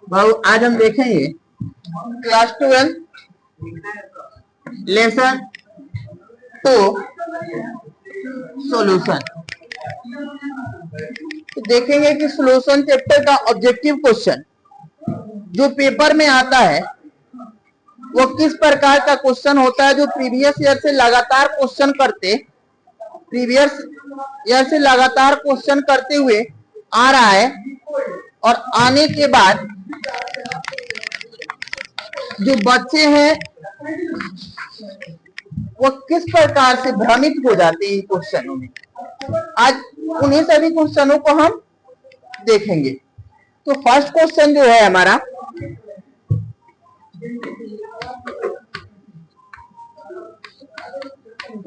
बाबू आज हम देखेंगे क्लास 12 लेसन 2 सॉल्यूशन। तो देखेंगे कि सॉल्यूशन चैप्टर का ऑब्जेक्टिव क्वेश्चन जो पेपर में आता है वो किस प्रकार का क्वेश्चन होता है, जो प्रीवियस ईयर से लगातार क्वेश्चन करते हुए आ रहा है, और आने के बाद जो बच्चे हैं वो किस प्रकार से भ्रमित हो जाते हैं इन क्वेश्चनों में। आज उन्हीं सभी क्वेश्चनों को हम देखेंगे। तो फर्स्ट क्वेश्चन जो है हमारा,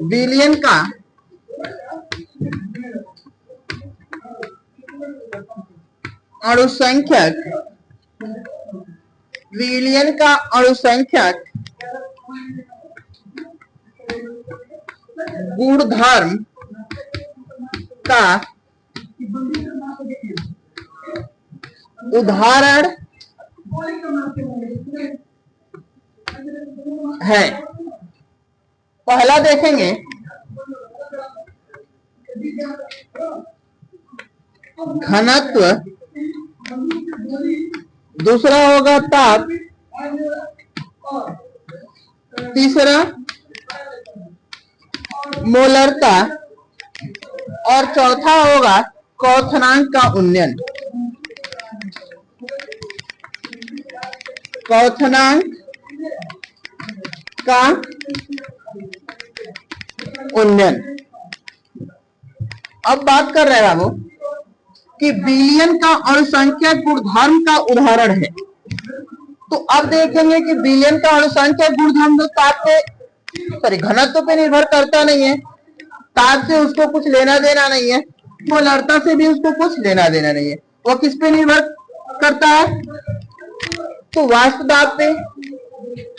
विलियन का अणुसंख्यक गुणधर्म का उदाहरण है। पहला देखेंगे घनत्व, दूसरा होगा ताप, तीसरा मोलरता, और चौथा होगा क्वथनांक का उन्नयन। क्वथनांक का उन्नयन। अब बात कर रहे हैं बाबू कि विलियन का अणुसंख्यक गुणधर्म का उदाहरण है। तो अब देखेंगे कि विलियन का अणुसंख्यक गुणधर्म जो ताप पे घनत्व पे निर्भर करता नहीं है, ताप से उसको कुछ लेना देना नहीं है, मोलरता से भी उसको कुछ लेना देना नहीं है। वो किस पे निर्भर करता है? तो वाष्प दाब पे,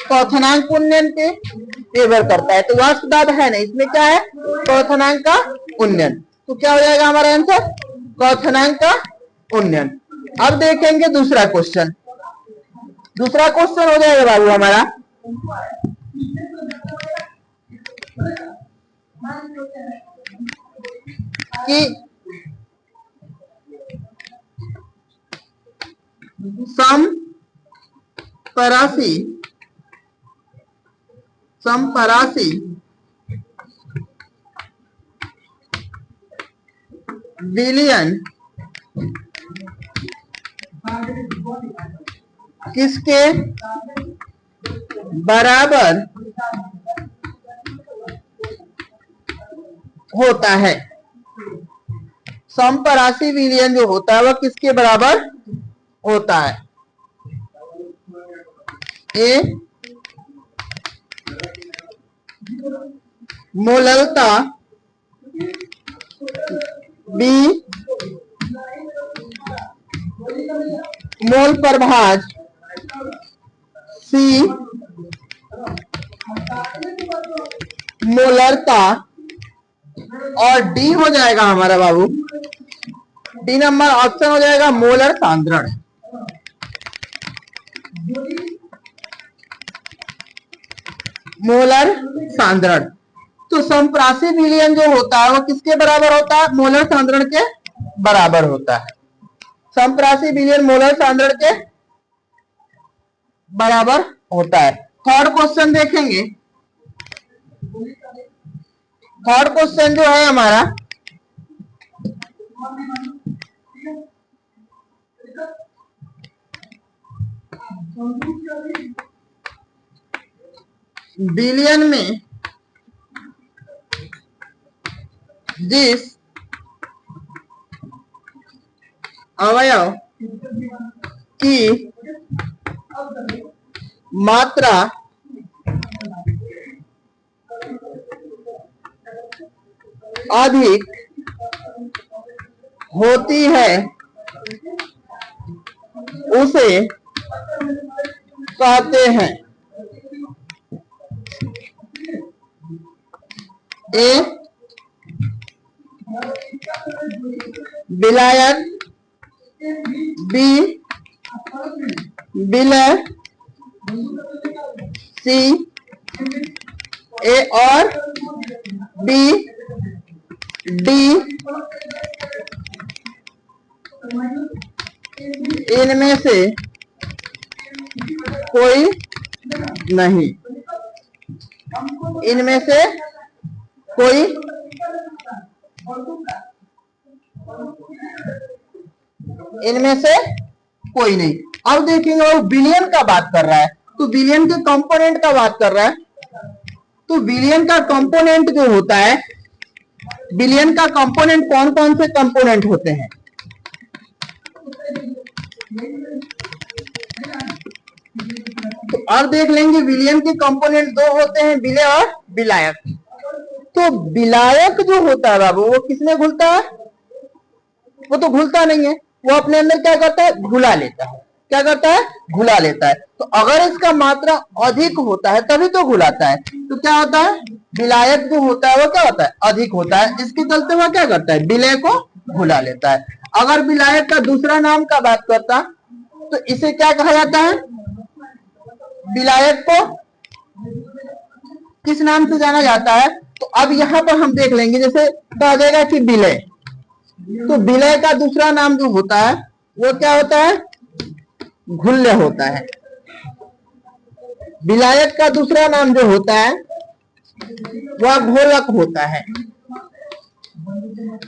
क्वथनांक उन्नयन पे निर्भर करता है। तो वाष्प दाब है नहीं, इसमें क्या है? क्वथनांक का उन्नयन। तो क्या हो जाएगा हमारा आंसर? क्वथनांक का उन्नयन। अब देखेंगे दूसरा क्वेश्चन। दूसरा क्वेश्चन हो जाएगा बाबू हमारा कि समपरासी विलियन किसके बराबर होता है? समपरासी विलियन जो होता है वह किसके बराबर होता है? ए मोलरता, बी मोल प्रभाज, सी मोलरता, और डी हो जाएगा हमारा बाबू, डी नंबर ऑप्शन हो जाएगा मोलर सांद्रण। मोलर सांद्रण। तो समपरासी विलियन जो होता है वो किसके बराबर होता है? मोलर सांद्रण के बराबर होता है। समपरासी विलियन मोलर सांद्रण के बराबर होता है। थर्ड क्वेश्चन देखेंगे। थर्ड क्वेश्चन जो है हमारा, विलियन में जिस अवयव की मात्रा अधिक होती है उसे कहते हैं ए विलायक, बी विलय, सी ए और बी डी, इनमें से कोई नहीं, इनमें से कोई इनमें से कोई नहीं। अब देखेंगे वो बिलियन का बात कर रहा है, तो बिलियन के कंपोनेंट का बात कर रहा है। तो बिलियन का कंपोनेंट जो होता है, बिलियन का कंपोनेंट कौन कौन से कंपोनेंट होते हैं? तो अब देख लेंगे बिलियन के कंपोनेंट दो होते हैं, विलय और विलायक। तो विलायक जो होता है बाबू, वो किसमें घुलता है? वो तो घुलता नहीं है, वो अपने अंदर क्या करता है? घुला लेता है। क्या करता है? घुला लेता है। तो अगर इसका मात्रा अधिक होता है तभी तो घुलाता है। तो क्या होता है? विलायक जो होता है वो क्या होता है? अधिक होता है, इसके चलते वह क्या करता है? विलय को घुला लेता है। अगर विलायक का दूसरा नाम का बात करता तो इसे क्या कहा जाता है? विलायक को किस नाम से जाना जाता है? तो अब यहां पर हम देख लेंगे, जैसे कहा जाएगा कि विलय, तो विलय का दूसरा नाम जो होता है वो क्या होता है? घुल्य होता है। विलायक का दूसरा नाम जो होता है वह घोलक होता है।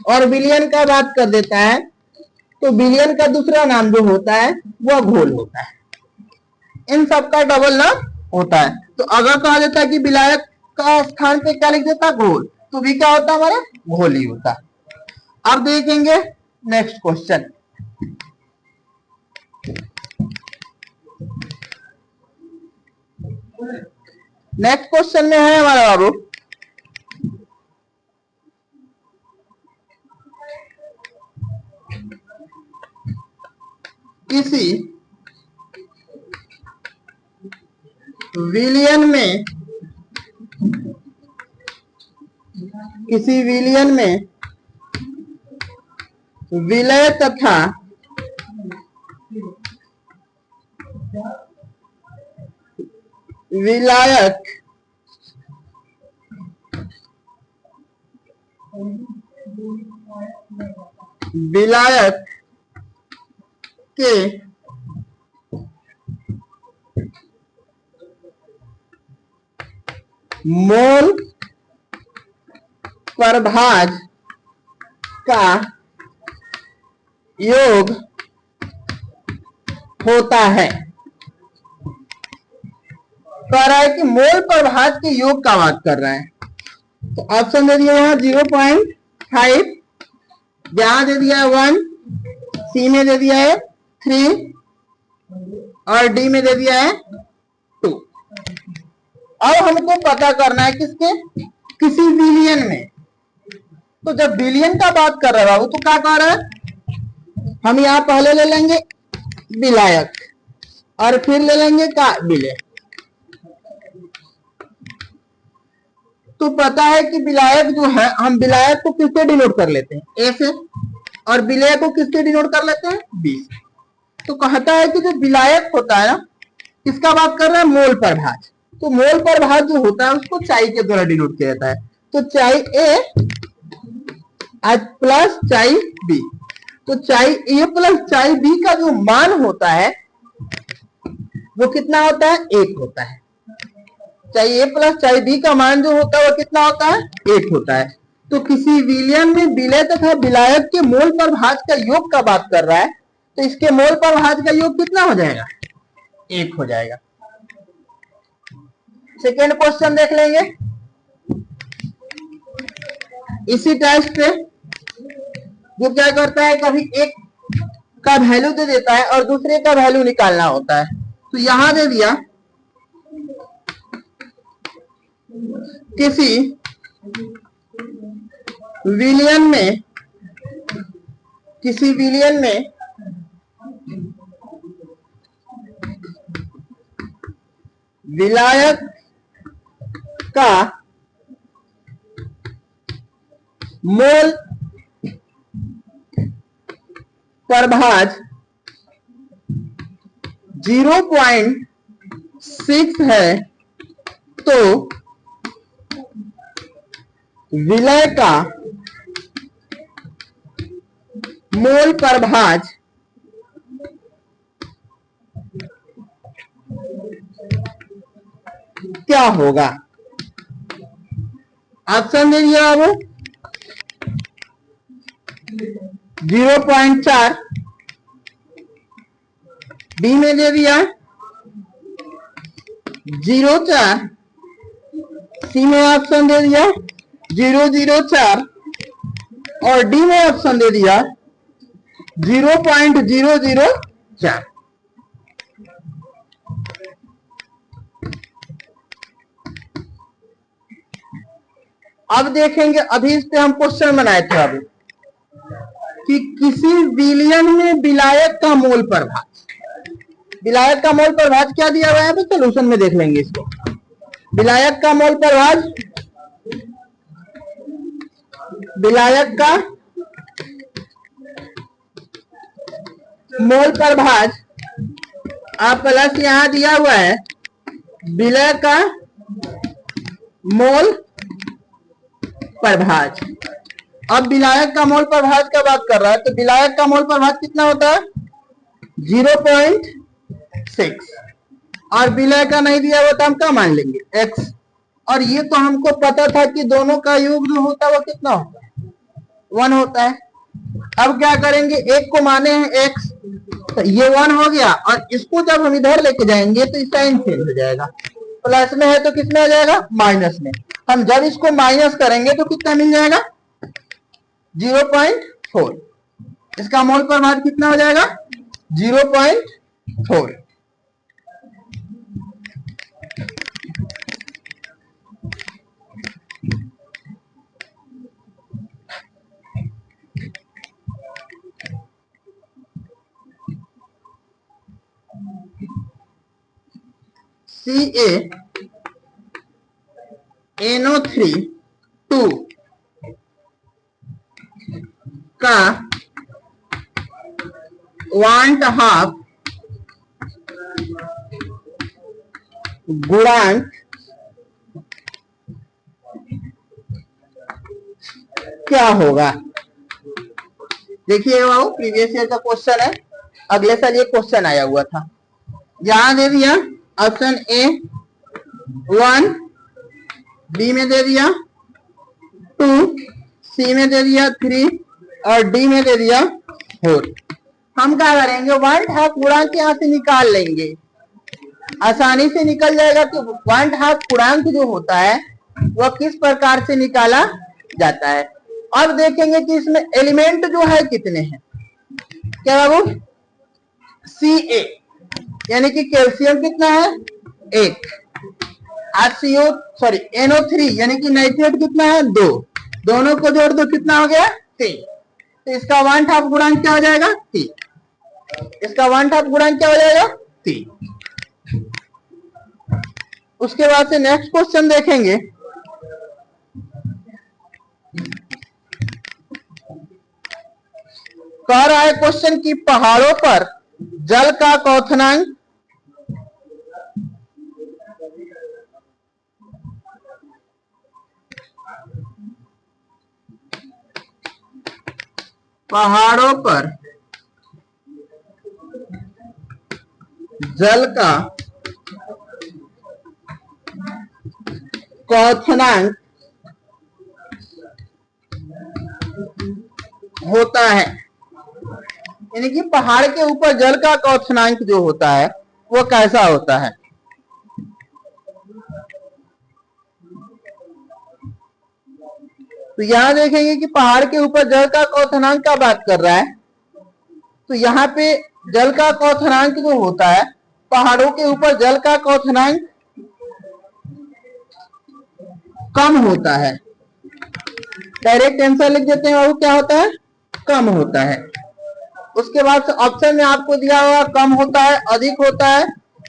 और विलयन का बात कर देता है तो विलयन का दूसरा नाम जो होता है वह घोल होता है। इन सब का डबल नाम होता है। तो अगर कहा जाता है कि विलायक का स्थान पे क्या लिख देता? घोल, तो भी क्या होता है? हमारा घोल ही होता है। अब देखेंगे नेक्स्ट क्वेश्चन। नेक्स्ट क्वेश्चन में है हमारा बाबू, किसी विलयन में, किसी विलयन में विलय तथा विलायक विलायक के मोल प्रभाज का योग होता है। कह रहा है कि मोल प्रभाज के योग का बात कर रहा है। तो ऑप्शन दे दिया यहाँ 0.5, यहां दे दिया है 1, सी में दे दिया है 3 और डी में दे दिया है 2। अब हमको पता करना है किसके? किसी विलियन में। तो जब विलियन का बात कर रहा है वो तो क्या कह रहा है? हम यहां पहले ले लेंगे विलायक और फिर ले लेंगे का? विलय। तो पता है कि विलायक जो है, हम विलायक को किससे डिनोट कर लेते हैं? ए से, और विलय को किससे डिनोट कर लेते हैं? बी से। तो कहता है कि जो विलायक होता है ना, किसका बात कर रहा है? मोल प्रभाज। तो मोल प्रभाज जो होता है उसको चाई के द्वारा डिनोट किया जाता है। तो चाई ए प्लस चाई बी। तो चाई ए प्लस चाई बी का जो मान होता है वो कितना होता है? 1 होता है। चाहे ए प्लस चाहे बी का मान जो होता है वो कितना होता है? 1 होता है। तो किसी विलयन में विलय तथा विलायक के मोल प्रभाज का योग का बात कर रहा है, तो इसके मोल प्रभाज का योग कितना हो जाएगा? 1 हो जाएगा। सेकेंड क्वेश्चन देख लेंगे इसी टेस्ट पे। जो क्या करता है, कभी एक का वैल्यू दे देता है और दूसरे का वैल्यू निकालना होता है। तो यहां दे दिया किसी विलयन में, किसी विलयन में विलायक का मोल प्रभाज 0.6 है तो विलय का मोल प्रभाज क्या होगा? ऑप्शन दे दिया बाबू 0.4, बी में दे दिया 0.4, सी में ऑप्शन दे दिया 0.04 और डी में ऑप्शन दे दिया 0.004। अब देखेंगे, अभी इस पे हम क्वेश्चन बनाए थे अभी कि किसी विलयन में विलायक का मोल प्रभाज, विलायक का मोल प्रभाज क्या दिया हुआ है तो सोल्यूशन में देख लेंगे इसको। विलायक का मोल प्रभाज, विलायक का मोल प्रभाज आप प्लस यहां दिया हुआ है विलय का मोल प्रभाज। अब विलायक का मोल प्रभाज का बात कर रहा है तो विलायक का मोल प्रभाज कितना होता है 0.6 और विलय का नहीं दिया हुआ तो हम क्या मान लेंगे x। और ये तो हमको पता था कि दोनों का योग जो होता है वो कितना होता है 1 होता है। अब क्या करेंगे, एक को माने हैं x तो ये 1 हो गया और इसको जब हम इधर लेके जाएंगे तो साइन चेंज हो जाएगा, प्लस में है तो किसमें आ जाएगा माइनस में। हम जब इसको माइनस करेंगे तो कितना मिल जाएगा 0.4। इसका मोल प्रभाज कितना हो जाएगा 0.4। CaNO3 का 1/2 गुणांक क्या होगा? देखिए बाबू, प्रीवियस ईयर का क्वेश्चन है, अगले साल ये क्वेश्चन आया हुआ था। यहां दे दिया ऑप्शन ए 1, बी में दे दिया 2, सी में दे दिया 3 और डी में दे दिया 4। हम क्या करेंगे 1/2 गुणांक यहां से निकाल लेंगे, आसानी से निकल जाएगा कि 1/2 गुणांक जो होता है वह किस प्रकार से निकाला जाता है। अब देखेंगे कि इसमें एलिमेंट जो है कितने हैं। क्या बाबू Ca यानी कि कैल्शियम कितना है 1, NO3 यानी कि नाइट्रेट कितना है 2, दोनों को जोड़ दो कितना हो गया 3। तो इसका 1/2 गुणांक क्या हो जाएगा 3, इसका 1/2 गुणांक क्या हो जाएगा 3। उसके बाद से नेक्स्ट क्वेश्चन देखेंगे। कह रहा है क्वेश्चन कि पहाड़ों पर जल का क्वथनांक पहाड़ों पर जल का क्वथनांक होता है, यानी कि पहाड़ के ऊपर जल का क्वथनांक जो होता है वो कैसा होता है। तो यहां देखेंगे कि पहाड़ के ऊपर जल का क्वथनांक का बात कर रहा है तो यहाँ पे जल का क्वथनांक जो होता है, पहाड़ों के ऊपर जल का क्वथनांक कम होता है। डायरेक्ट आंसर लिख देते हैं, वो क्या होता है कम होता है। उसके बाद ऑप्शन में आपको दिया हुआ कम होता है, अधिक होता है,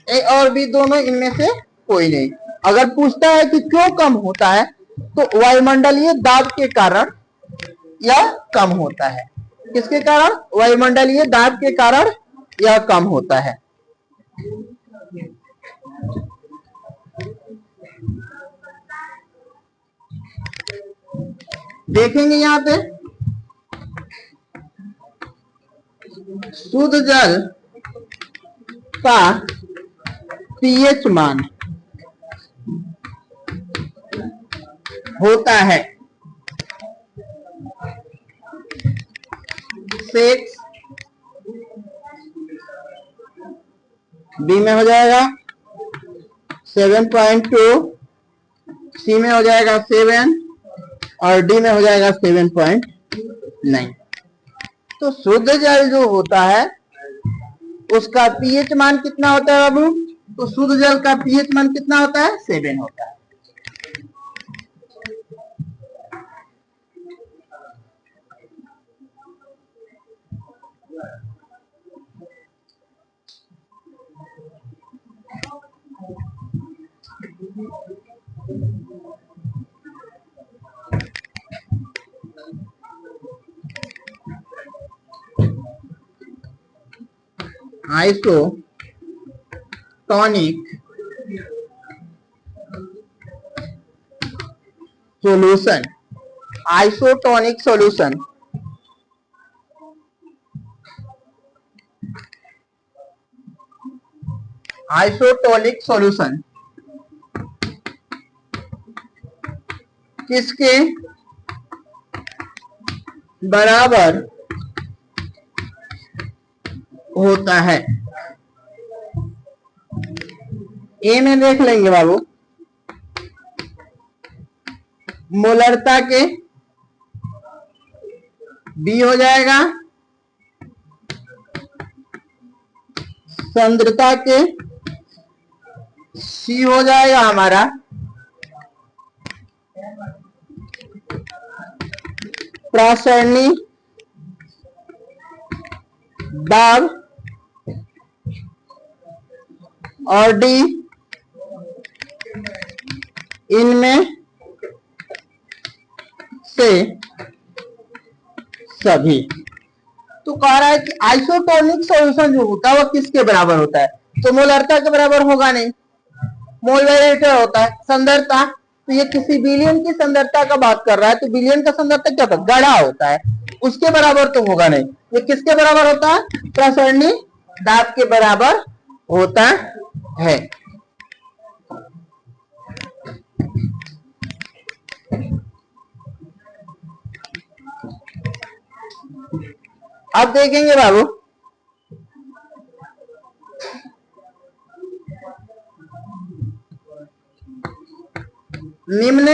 ए और बी दोनों, इनमें से कोई नहीं। अगर पूछता है कि क्यों कम होता है तो वायुमंडलीय दाब के कारण यह कम होता है। किसके कारण? वायुमंडलीय दाब के कारण यह कम होता है। देखेंगे यहां पे शुद्ध जल का पीएच मान होता है 6, बी में हो जाएगा 7.2, सी में हो जाएगा 7 और डी में हो जाएगा 7.9। तो शुद्ध जल जो होता है उसका पीएच मान कितना होता है बाबू? तो शुद्ध जल का पीएच मान कितना होता है? 7 होता है। Isotonic solution, isotonic solution isotonic solution किसके बराबर होता है? ए में देख लेंगे बाबू, मोलरता के, बी हो जाएगा सांद्रता के, सी हो जाएगा हमारा प्रासरणी दाब और डी इनमें से सभी। तो कह रहा है कि आइसोटोनिक सॉल्यूशन जो होता है वो किसके बराबर होता है? तो मोलरता के बराबर होगा नहीं, मोल बाय लीटर होता है। सांद्रता, तो ये किसी विलयन की सांद्रता का बात कर रहा है, तो विलयन का सांद्रता क्या होता है? गड़ा होता है, उसके बराबर तो होगा नहीं। ये किसके बराबर होता है? प्रसरणी दाब के बराबर होता है। अब देखेंगे बाबू निम्न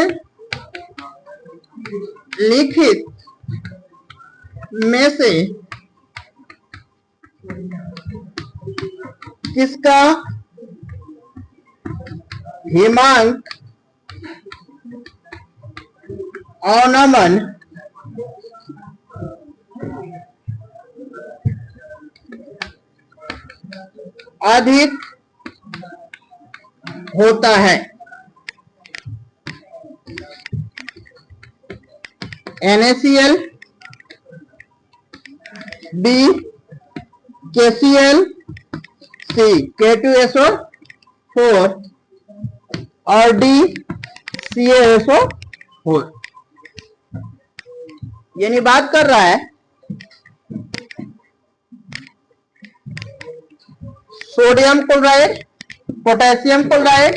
लिखित में से किसका हिमांक अवनमन अधिक होता है? NaCl, B KCl, C K2SO4 और D CaSO4। यानी बात कर रहा है sodium chloride, potassium chloride,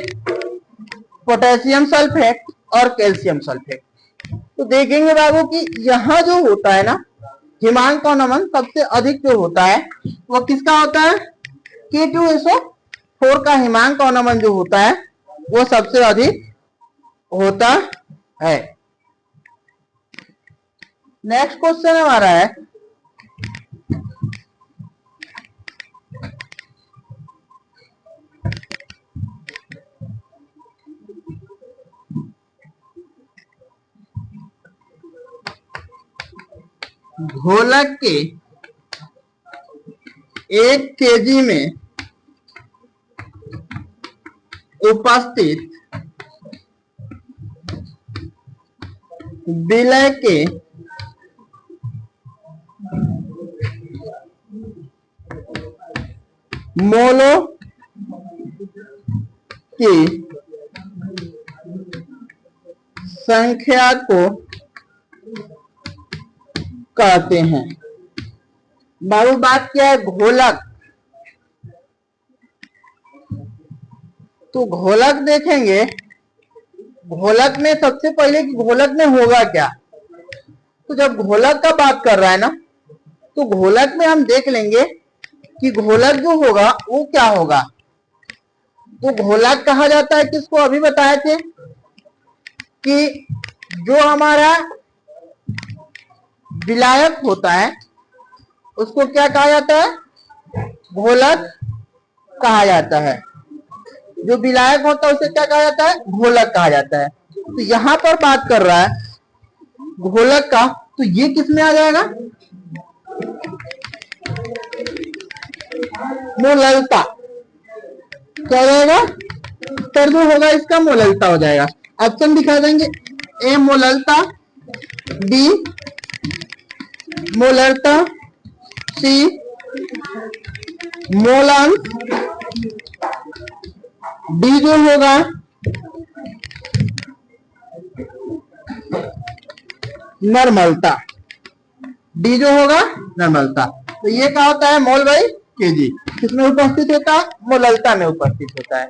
potassium sulphate और कैल्शियम सल्फेट। तो देखेंगे बाबू कि यहां जो होता है ना हिमांक अवनमन सबसे अधिक जो होता है वो किसका होता है? K2SO4 का हिमांक अवनमन जो होता है वो सबसे अधिक होता है। नेक्स्ट क्वेश्चन हमारा है घोलक के 1 kg में उपस्थित विलय के मोलो की संख्या को कहते हैं। बाबू बात क्या है? घोलक। तो घोलक देखेंगे, घोलक में सबसे पहले कि घोलक में होगा क्या। तो जब घोलक का बात कर रहा है ना, तो घोलक में हम देख लेंगे कि घोलक जो होगा वो क्या होगा। तो घोलक कहा जाता है किसको? अभी बताए थे कि जो हमारा विलायक होता है उसको क्या कहा जाता है? घोलक कहा जाता है। जो विलायक होता है उसे क्या कहा जाता है? घोलक कहा जाता है। तो यहां पर बात कर रहा है घोलक का, तो ये किस में आ जाएगा? मोललता। क्या हो जाएगा? उत्तर जो होगा इसका मोललता हो जाएगा। ऑप्शन दिखा देंगे, ए मोललता, बी मोललता, सी मोलांश, डी जो होगा नॉर्मलता। डी जो होगा नॉर्मलता। तो ये क्या होता है? मोल बाई केजी। किसमें उपस्थित होता है? मोललता में उपस्थित होता है।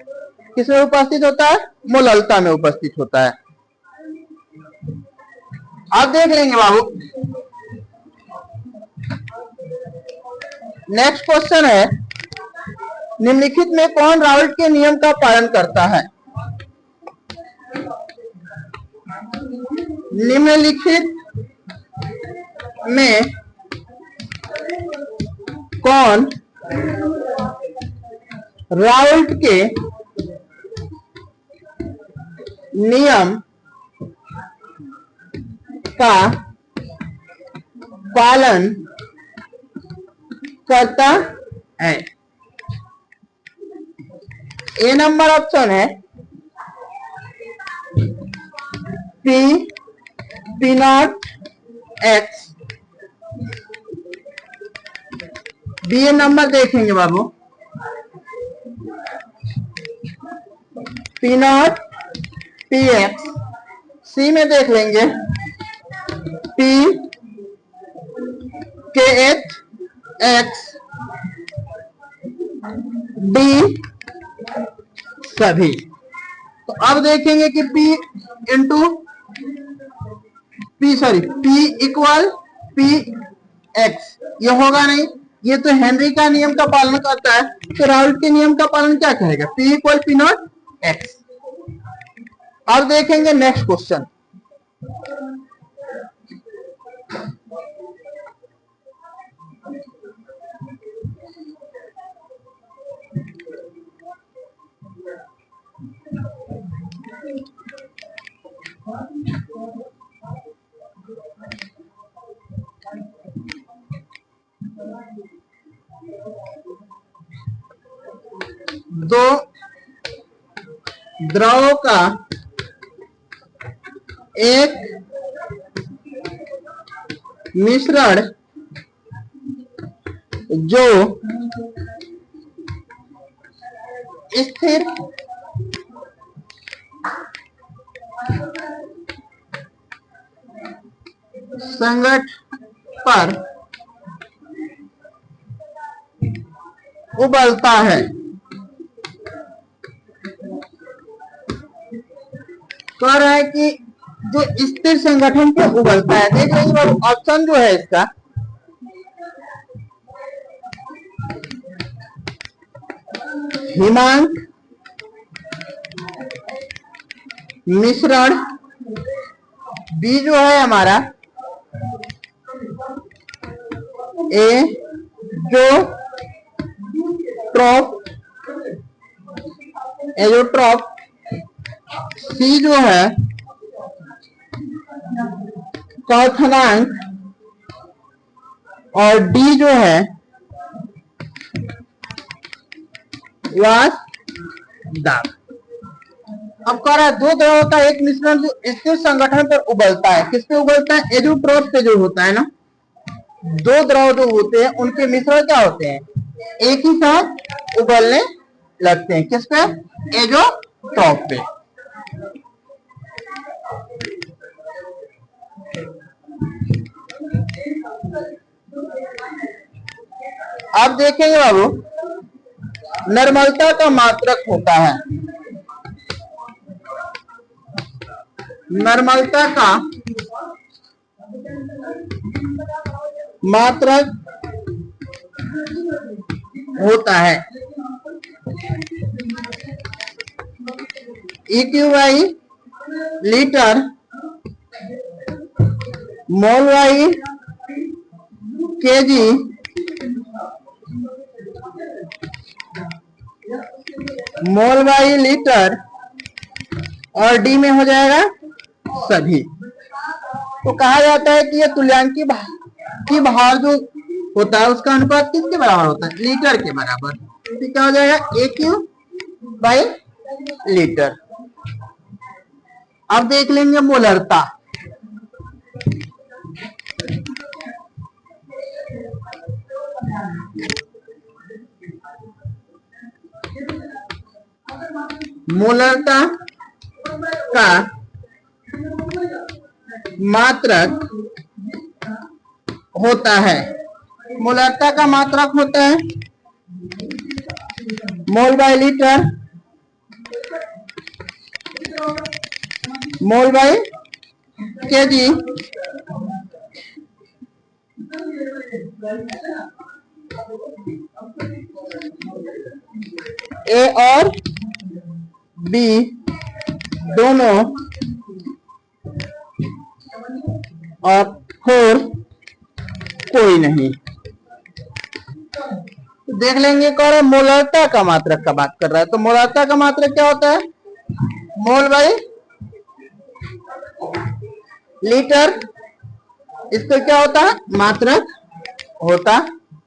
किसमें उपस्थित होता है? मोललता में उपस्थित होता है। आप देख लेंगे बाबू। नेक्स्ट क्वेश्चन है, निम्नलिखित में कौन राउल्ट के नियम का पालन करता है? निम्नलिखित में कौन राउल्ट के नियम का पालन करता है? ए नंबर ऑप्शन है P not X. B number देखेंगे बाबू, P not P X. C में देख लेंगे पी के एच एक्स, डी सभी। तो अब देखेंगे कि P into P equal P x, ये होगा नहीं। ये तो हेनरी का नियम का पालन करता है, तो राउल्ट के नियम का पालन क्या करेगा? P equal P not x. अब देखेंगे नेक्स्ट क्वेश्चन। दो द्रवों का एक मिश्रण जो स्थिर संगठ पर उबलता है, कह रहा है कि जो स्थिर संगठन पे उबलता है। देख लीजिए ऑप्शन जो है इसका, हिमांक मिश्रण, बी जो है हमारा ए जो एजोट्रॉप, सी जो है क्वथनांक, और डी जो है दाब। अब कह रहा है दो द्रवों का एक मिश्रण जो स्थिर संगठन पर उबलता है। किस पे उबलता है? एजोट्रॉप पे जो होता है ना। दो द्रव जो होते हैं उनके मिश्रण क्या होते हैं? एक ही साथ उबलने लगते हैं। किस पे? ये जो टॉप पे। आप देखेंगे बाबू, निर्मलता का मात्रक होता है, निर्मलता का मात्रक होता है EQ by litre, mole by KG, mole by litre, और डी में हो जाएगा सभी। तो कहा जाता है कि ये तुल्यांकी की भार जो होता है उसका अनुपात किसके बराबर होता है? लीटर के बराबर। तो क्या हो जाएगा? AQ by litre. अब देख लेंगे मोलरता। मोलरता का मात्रक होता है, मोलरता का मात्रक होता है mole by litre, mole by KG, A और बी दोनों, और फोर कोई नहीं। तो देख लेंगे कौन है मोलरता का मात्रक का बात कर रहा है। तो मोलरता का मात्रक क्या होता है? मोल बाई लीटर। इसको क्या होता है? मात्रक होता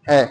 है।